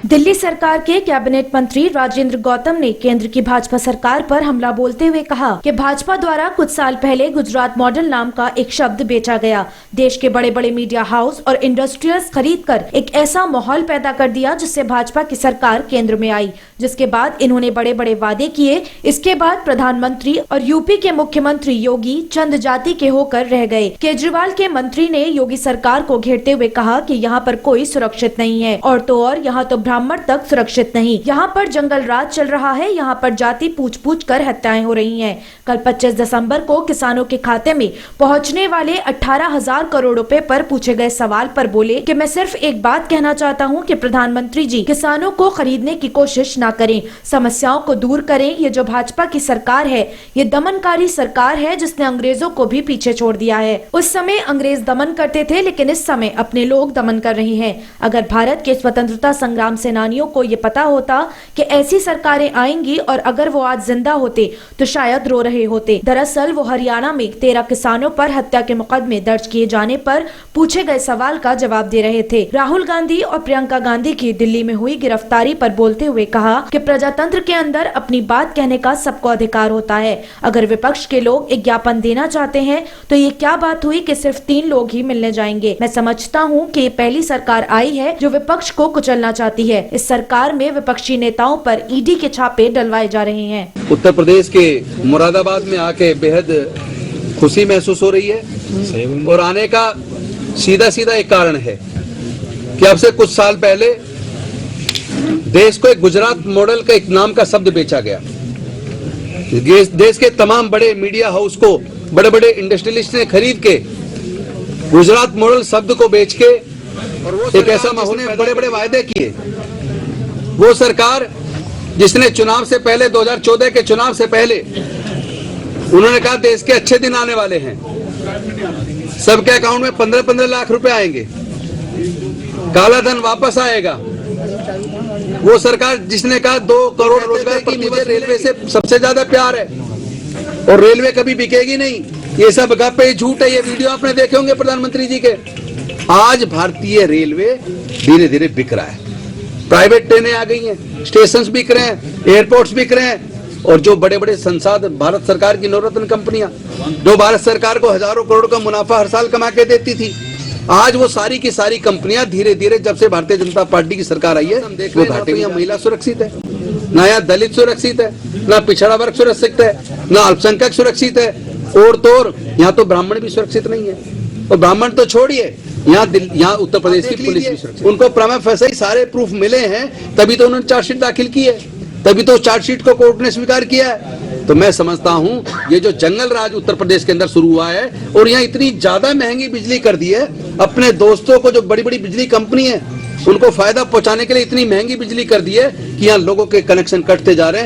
दिल्ली सरकार के कैबिनेट मंत्री राजेंद्र गौतम ने केंद्र की भाजपा सरकार पर हमला बोलते हुए कहा कि भाजपा द्वारा कुछ साल पहले गुजरात मॉडल नाम का एक शब्द बेचा गया। देश के बड़े बड़े मीडिया हाउस और इंडस्ट्रियल्स खरीदकर एक ऐसा माहौल पैदा कर दिया जिससे भाजपा की सरकार केंद्र में आई, जिसके बाद इन्होंने बड़े बड़े वादे किए। इसके बाद प्रधानमंत्री और यूपी के मुख्यमंत्री योगी चंद जाति के होकर रह गए। केजरीवाल के मंत्री ने योगी सरकार को घेरते हुए कहा कि यहाँ पर कोई सुरक्षित नहीं है और तो और यहाँ तो ब्राह्मण तक सुरक्षित नहीं। यहाँ पर जंगल राज चल रहा है, यहाँ पर जाति पूछ पूछ कर हत्याएं हो रही हैं। कल 25 दिसंबर को किसानों के खाते में पहुँचने वाले 18,000 करोड़ रुपए पर पूछे गए सवाल पर बोले कि मैं सिर्फ एक बात कहना चाहता हूँ कि प्रधानमंत्री जी किसानों को खरीदने की कोशिश न करें, समस्याओं को दूर करें। ये जो भाजपा की सरकार है ये दमनकारी सरकार है जिसने अंग्रेजों को भी पीछे छोड़ दिया है। उस समय अंग्रेज दमन करते थे लेकिन इस समय अपने लोग दमन कर रहे हैं। अगर भारत के स्वतंत्रता संग्राम सेनानियों को ये पता होता कि ऐसी सरकारें आएंगी और अगर वो आज जिंदा होते तो शायद रो रहे होते। दरअसल वो हरियाणा में 13 किसानों पर हत्या के मुकदमे दर्ज किए जाने पर पूछे गए सवाल का जवाब दे रहे थे। राहुल गांधी और प्रियंका गांधी की दिल्ली में हुई गिरफ्तारी पर बोलते हुए कहा कि प्रजातंत्र के अंदर अपनी बात कहने का सबको अधिकार होता है। अगर विपक्ष के लोग एक ज्ञापन देना चाहते हैं तो ये क्या बात हुई कि सिर्फ 3 लोग ही मिलने जाएंगे। मैं समझता हूँ कि ये पहली सरकार आई है जो विपक्ष को कुचलना चाहती है। इस सरकार में विपक्षी नेताओं पर ईडी के छापे डलवाए जा रहे हैं। उत्तर प्रदेश के मुरादाबाद में आके बेहद खुशी महसूस हो रही है और आने का सीधा सीधा एक कारण है कि अब से कुछ साल पहले देश को एक गुजरात मॉडल का एक नाम का शब्द बेचा गया। देश के तमाम बड़े मीडिया हाउस को बड़े बड़े इंडस्ट्रियलिस्ट ने खरीद के गुजरात मॉडल शब्द को बेच के और वो एक ऐसा माहौल में बड़े बड़े वायदे किए। वो सरकार जिसने चुनाव से पहले 2014 के चुनाव से पहले उन्होंने कहा देश के अच्छे दिन आने वाले हैं, सबके अकाउंट में 15-15 लाख रुपए आएंगे, काला धन वापस आएगा। वो सरकार जिसने कहा 2 करोड़ रोजगार की मुझे रेलवे से सबसे ज्यादा प्यार है और रेलवे कभी बिकेगी नहीं, ये सब गप है, झूठ है। ये वीडियो आपने देखे होंगे प्रधानमंत्री जी के। आज भारतीय रेलवे धीरे धीरे बिक रहा है, प्राइवेट ट्रेनें आ गई हैं, स्टेशंस बिक रहे हैं, एयरपोर्ट्स बिक रहे हैं और जो बड़े बड़े संसाधन भारत सरकार की नवरत्न कंपनियां जो भारत सरकार को हजारों करोड़ का मुनाफा हर साल कमा के देती थी, आज वो सारी की सारी कंपनियां धीरे धीरे जब से भारतीय जनता पार्टी की सरकार आई है वो घाटे में। महिला सुरक्षित है, ना यहाँ दलित सुरक्षित है, ना पिछड़ा वर्ग सुरक्षित है, ना अल्पसंख्यक सुरक्षित है और तो और यहाँ तो ब्राह्मण भी सुरक्षित नहीं है। और ब्राह्मण तो छोड़िए, यहाँ उत्तर प्रदेश की पुलिस भी सुरक्षित। उनको प्रमा फैसा ही सारे प्रूफ मिले हैं तभी तो उन्होंने चार्जशीट दाखिल की है, तभी तो चार्जशीट को कोर्ट ने स्वीकार किया है। तो मैं समझता हूं ये जो जंगल राज उत्तर प्रदेश के अंदर शुरू हुआ है और यहाँ इतनी ज्यादा महंगी बिजली कर दी है, अपने दोस्तों को जो बड़ी बड़ी बिजली कंपनी है उनको फायदा पहुंचाने के लिए इतनी महंगी बिजली कर दी है कि यहाँ लोगों के कनेक्शन कटते जा रहे हैं।